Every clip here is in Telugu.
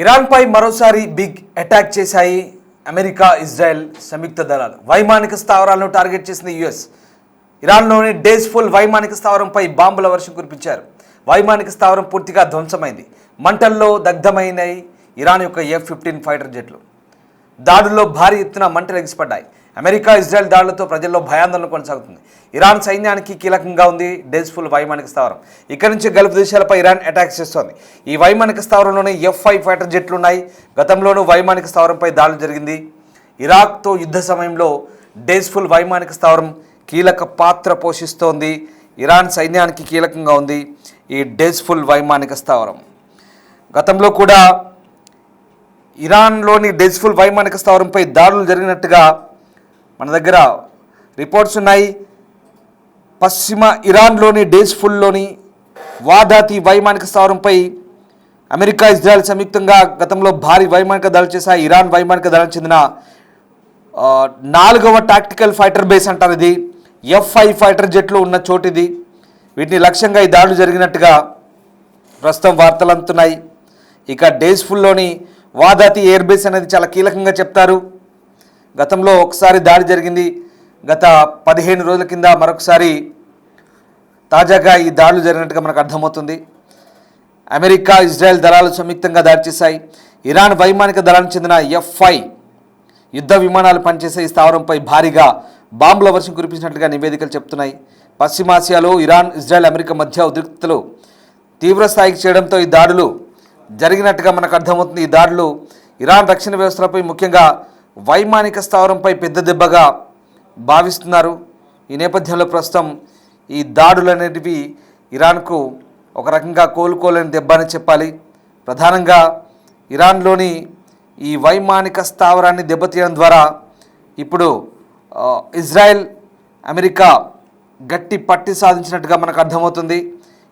ఇరాన్పై మరోసారి బిగ్ అటాక్ చేశాయి అమెరికా, ఇజ్రాయెల్ సంయుక్త దళాలు. వైమానిక స్థావరాలను టార్గెట్ చేసిన యుఎస్ ఇరాన్లోని డేస్ఫుల్ వైమానిక స్థావరంపై బాంబుల వర్షం కురిపించారు. వైమానిక స్థావరం పూర్తిగా ధ్వంసమైంది. మంటల్లో దగ్ధమైనాయి ఇరాన్ యొక్క F-15 ఫైటర్ జెట్లు. దాడుల్లో భారీ ఎత్తున మంటలు ఎగిసిపడ్డాయి. అమెరికా, ఇజ్రాయెల్ దాడులతో ప్రజల్లో భయాందోళన కొనసాగుతుంది. ఇరాన్ సైన్యానికి కీలకంగా ఉంది డేస్ఫుల్ వైమానిక స్థావరం. ఇక్కడ నుంచి గల్ఫ్ దేశాలపై ఇరాన్ అటాక్ చేస్తోంది. ఈ వైమానిక స్థావరంలోనే F-5 ఫైటర్ జెట్లు ఉన్నాయి. గతంలోనూ వైమానిక స్థావరంపై దాడులు జరిగింది. ఇరాక్తో యుద్ధ సమయంలో డేస్ఫుల్ వైమానిక స్థావరం కీలక పాత్ర పోషిస్తోంది. ఇరాన్ సైన్యానికి కీలకంగా ఉంది ఈ డేస్ఫుల్ వైమానిక స్థావరం. గతంలో కూడా ఇరాన్లోని డేస్ఫుల్ వైమానిక స్థావరంపై దాడులు జరిగినట్టుగా మన దగ్గర రిపోర్ట్స్ ఉన్నాయి. పశ్చిమ ఇరాన్లోని డేస్ఫుల్లోని వాదాతి వైమానిక స్థావరంపై అమెరికా, ఇజ్రాయెల్ సంయుక్తంగా గతంలో భారీ వైమానిక దాడులు చేశాయి. ఇరాన్ వైమానిక దాడులకు చెందిన 4వ టాక్టికల్ ఫైటర్ బేస్ అంటారు. ఇది F-5 ఫైటర్ జెట్లు ఉన్న చోటు ఇది. వీటిని లక్ష్యంగా ఈ దాడులు జరిగినట్టుగా ప్రస్తుతం వార్తలు అందుతున్నాయి. ఇక డేస్ఫుల్లోని వాదాతి ఎయిర్ బేస్ అనేది చాలా కీలకంగా చెప్తారు. గతంలో ఒకసారి దాడి జరిగింది. గత 15 రోజుల కింద మరొకసారి తాజాగా ఈ దాడులు జరిగినట్టుగా మనకు అర్థమవుతుంది. అమెరికా, ఇజ్రాయెల్ దళాలు సంయుక్తంగా దాడి చేశాయి. ఇరాన్ వైమానిక దళానికి చెందిన F-5 యుద్ధ విమానాలు పనిచేసే ఈ స్థావరంపై భారీగా బాంబుల వర్షం కురిపించినట్లుగా నివేదికలు చెప్తున్నాయి. పశ్చిమాసియాలో ఇరాన్, ఇజ్రాయెల్, అమెరికా మధ్య ఉద్రిక్తతలు తీవ్రస్థాయికి చేయడంతో ఈ దాడులు జరిగినట్టుగా మనకు అర్థమవుతుంది. ఈ దాడులు ఇరాన్ రక్షణ వ్యవస్థలపై, ముఖ్యంగా వైమానిక స్థావరంపై పెద్ద దెబ్బగా భావిస్తున్నారు. ఈ నేపథ్యంలో ప్రస్తుతం ఈ దాడులు అనేటివి ఇరాన్కు ఒక రకంగా కోలుకోలేని దెబ్బ అని చెప్పాలి. ప్రధానంగా ఇరాన్లోని ఈ వైమానిక స్థావరాన్ని దెబ్బతీయడం ద్వారా ఇప్పుడు ఇజ్రాయెల్, అమెరికా గట్టి పట్టి సాధించినట్టుగా మనకు అర్థమవుతుంది.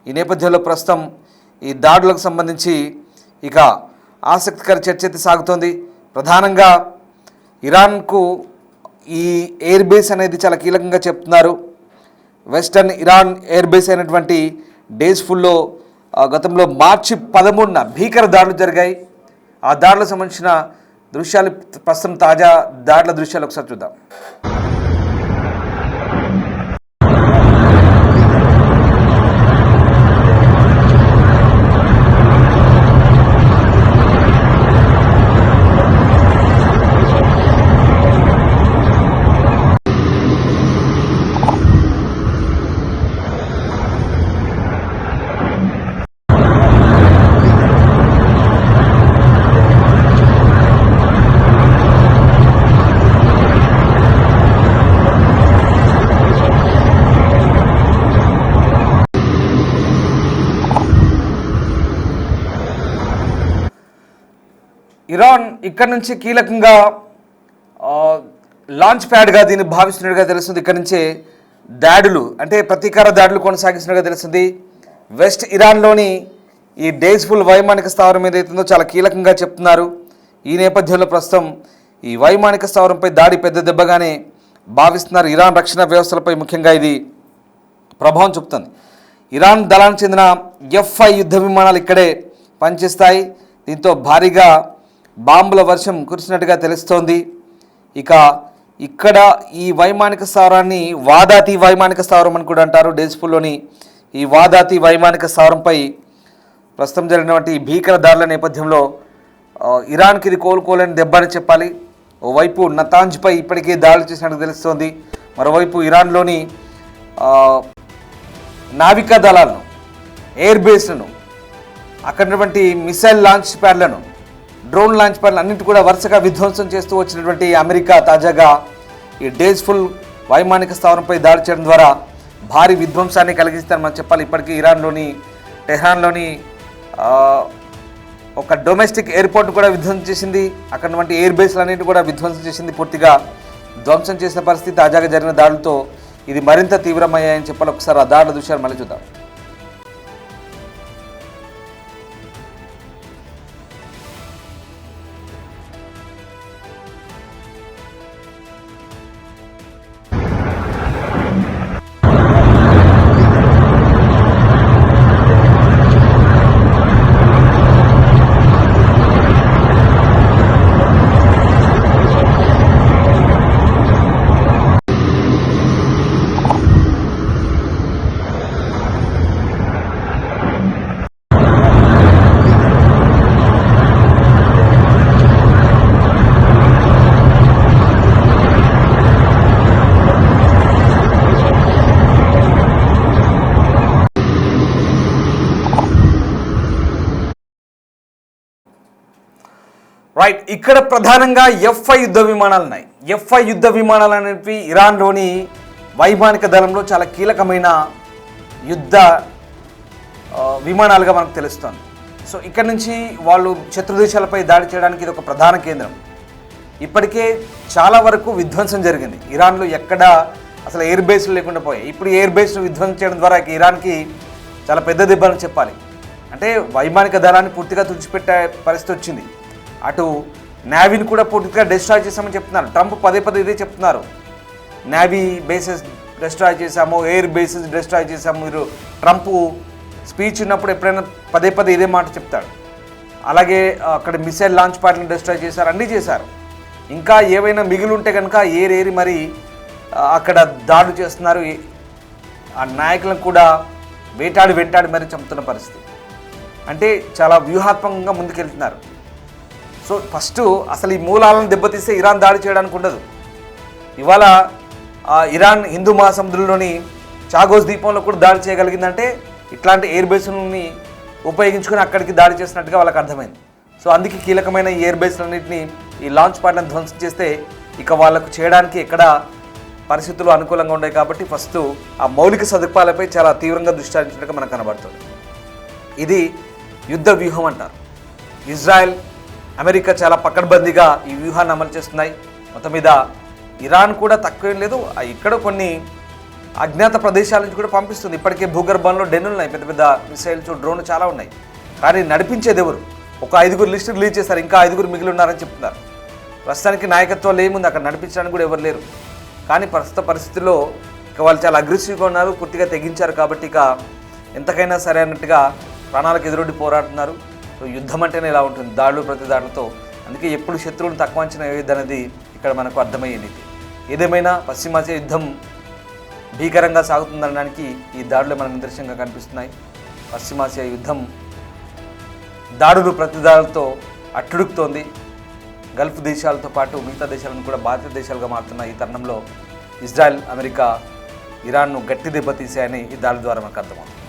ఈ నేపథ్యంలో ప్రస్తుతం ఈ దాడులకు సంబంధించి ఇక ఆసక్తికర చర్చ అయితే సాగుతోంది. ప్రధానంగా ఇరాన్కు ఈ ఎయిర్ బేస్ అనేది చాలా కీలకంగా చెప్తున్నారు. వెస్టర్న్ ఇరాన్ ఎయిర్ బేస్ అయినటువంటి డేస్ఫుల్లో గతంలో మార్చి 13న భీకర దాడులు జరిగాయి. ఆ దాడులకు సంబంధించిన దృశ్యాలు ప్రస్తుతం తాజా దాడుల దృశ్యాలు ఒకసారి చూద్దాం. ఇరాన్ ఇక్కడ నుంచి కీలకంగా లాంచ్ ప్యాడ్గా దీన్ని భావిస్తున్నట్టుగా తెలుస్తుంది. ఇక్కడ నుంచే దాడులు అంటే ప్రతీకార దాడులు కొనసాగిస్తున్నట్టుగా తెలుస్తుంది. వెస్ట్ ఇరాన్లోని ఈ డేస్ఫుల్ వైమానిక స్థావరం ఏదైతుందో చాలా కీలకంగా చెప్తున్నారు. ఈ నేపథ్యంలో ప్రస్తుతం ఈ వైమానిక స్థావరంపై దాడి పెద్ద దెబ్బగానే భావిస్తున్నారు. ఇరాన్ రక్షణ వ్యవస్థలపై ముఖ్యంగా ఇది ప్రభావం చూపుతుంది. ఇరాన్ దళానికి చెందిన F-5 యుద్ధ విమానాలు ఇక్కడే పనిచేస్తాయి. దీంతో భారీగా బాంబుల వర్షం కురిసినట్టుగా తెలుస్తోంది. ఇక ఇక్కడ ఈ వైమానిక స్థావరాన్ని వాదాతి వైమానిక స్థావరం అని కూడా అంటారు. డేస్ఫుల్లోని ఈ వాదాతి వైమానిక స్థావరంపై ప్రస్తుతం జరిగినటువంటి భీకర దాడుల నేపథ్యంలో ఇరాన్కి ఇది కోలుకోలేని దెబ్బ అని చెప్పాలి. ఓవైపు నతాంజ్పై ఇప్పటికే దాడులు చేసినట్టు తెలుస్తోంది. మరోవైపు ఇరాన్లోని నావికా దళాలను, ఎయిర్ బేస్లను, అక్కడటువంటి మిసైల్ లాంచ్ ప్యాడ్లను, డ్రోన్ లాంచ్ ప్యాడ్లు అన్నింటి కూడా వరుసగా విధ్వంసం చేస్తూ వచ్చినటువంటి అమెరికా తాజాగా ఈ డేస్ఫుల్ వైమానిక స్థావరంపై దాడి చేయడం ద్వారా భారీ విధ్వంసాన్ని కలిగిస్తారని మనం చెప్పాలి. ఇప్పటికీ ఇరాన్లోని టెహ్రాన్లోని ఒక డొమెస్టిక్ ఎయిర్పోర్ట్ కూడా విధ్వంసం చేసింది. అక్కడ ఎయిర్ బేస్లు అన్నింటి కూడా విధ్వంసం చేసింది. పూర్తిగా ధ్వంసం చేసిన పరిస్థితి. తాజాగా జరిగిన దాడులతో ఇది మరింత తీవ్రమయ్యాయని చెప్పాలి. ఒకసారి ఆ దాడుల దృశ్యాలు మళ్ళీ చూద్దాం. రైట్, ఇక్కడ ప్రధానంగా F-5 యుద్ధ విమానాలు ఉన్నాయి. F-5 యుద్ధ విమానాలు అనేవి ఇరాన్లోని వైమానిక దళంలో చాలా కీలకమైన యుద్ధ విమానాలుగా మనకు తెలుస్తుంది. సో ఇక్కడ నుంచి వాళ్ళు శత్రు దేశాలపై దాడి చేయడానికి ఇది ఒక ప్రధాన కేంద్రం. ఇప్పటికే చాలా వరకు విధ్వంసం జరిగింది. ఇరాన్లో ఎక్కడ అసలు ఎయిర్ బేస్లు లేకుండా పోయాయి. ఇప్పుడు ఎయిర్ బేస్ను విధ్వంసం చేయడం ద్వారా ఇరాన్కి చాలా పెద్ద దెబ్బని చెప్పాలి. అంటే వైమానిక దళాన్ని పూర్తిగా తుడిచిపెట్టే పరిస్థితి వచ్చింది. అటు నేవీని కూడా పూర్తిగా డిస్ట్రాయ్ చేశామని చెప్తున్నారు. ట్రంప్ పదే ఇదే చెప్తున్నారు. నేవీ బేసెస్ డిస్ట్రాయ్ చేశాము, ఎయిర్ బేసెస్ డిస్ట్రాయ్ చేశాము. మీరు ట్రంప్ స్పీచ్ ఉన్నప్పుడు ఎప్పుడైనా పదే ఇదే మాట చెప్తాడు. అలాగే అక్కడ మిసైల్ లాంచ్ ప్యాడ్లను డిస్ట్రాయ్ చేశారు, అన్నీ చేశారు. ఇంకా ఏవైనా మిగిలి ఉంటే కనుక ఏరి మరి అక్కడ దాడులు చేస్తున్నారు. ఆ నాయకులను కూడా వెంటాడి మరి చంపుతున్న పరిస్థితి. అంటే చాలా వ్యూహాత్మకంగా ముందుకెళ్తున్నారు. సో ఫస్ట్ అసలు ఈ మూలాలను దెబ్బతీస్తే ఇరాన్ దాడి చేయడానికి ఉండదు. ఇవాళ ఇరాన్ హిందూ మహాసముద్రంలోని చాగోస్ ద్వీపంలో కూడా దాడి చేయగలిగిందంటే ఇట్లాంటి ఎయిర్ బేస్లని ఉపయోగించుకొని అక్కడికి దాడి చేసినట్టుగా వాళ్ళకి అర్థమైంది. సో అందుకే కీలకమైన ఈ ఎయిర్ బేస్లన్నింటినీ ఈ లాంచ్ ప్యాడ్లను ధ్వంసం చేస్తే ఇక వాళ్ళకు చేయడానికి ఎక్కడ పరిస్థితులు అనుకూలంగా ఉన్నాయి. కాబట్టి ఫస్ట్ ఆ మౌలిక సదుపాయాలపై చాలా తీవ్రంగా దృష్టి సారించినట్టుగా మనకు కనబడుతుంది. ఇది యుద్ధ వ్యూహం అంటారు. ఇజ్రాయెల్, అమెరికా చాలా పకడ్బందీగా ఈ వ్యూహాన్ని అమలు చేస్తున్నాయి. మొత్తం మీద ఇరాన్ కూడా తక్కువేం లేదు. ఇక్కడ కొన్ని అజ్ఞాత ప్రదేశాల నుంచి కూడా పంపిస్తుంది. ఇప్పటికే భూగర్భంలో డెన్నులు ఉన్నాయి, పెద్ద మిసైల్స్, డ్రోన్లు చాలా ఉన్నాయి. కానీ నడిపించేది ఎవరు? ఒక 5 లిస్టు రిలీజ్ చేస్తారు, ఇంకా 5 మిగిలి ఉన్నారని చెప్తున్నారు. ప్రస్తుతానికి నాయకత్వాలు ఏముంది, అక్కడ నడిపించడానికి కూడా ఎవరు లేరు. కానీ ప్రస్తుత పరిస్థితుల్లో ఇక వాళ్ళు చాలా అగ్రెసివ్గా ఉన్నారు, పూర్తిగా తెగించారు. కాబట్టి ఇక ఎంతకైనా సరే అన్నట్టుగా ప్రాణాలకు ఎదురొడ్డి పోరాడుతున్నారు. సో యుద్ధం అంటేనే ఇలా ఉంటుంది, దాడులు ప్రతి దాడులతో. అందుకే ఎప్పుడు శత్రువులను తక్కువ అంచనా వేయద్దు అనేది ఇక్కడ మనకు అర్థమయ్యేది. ఏదేమైనా పశ్చిమాసియా యుద్ధం భీకరంగా సాగుతుందనడానికి ఈ దాడులు మనకు నిదర్శనంగా కనిపిస్తున్నాయి. పశ్చిమాసియా యుద్ధం దాడులు ప్రతి దాడులతో అట్టుడుకుతోంది. గల్ఫ్ దేశాలతో పాటు మిగతా దేశాలను కూడా బాధిత దేశాలుగా మారుతున్న ఈ తరుణంలో ఇజ్రాయెల్, అమెరికా, ఇరాన్ను గట్టి దెబ్బతీశాయని ఈ దాడుల ద్వారా మనకు అర్థమవుతుంది.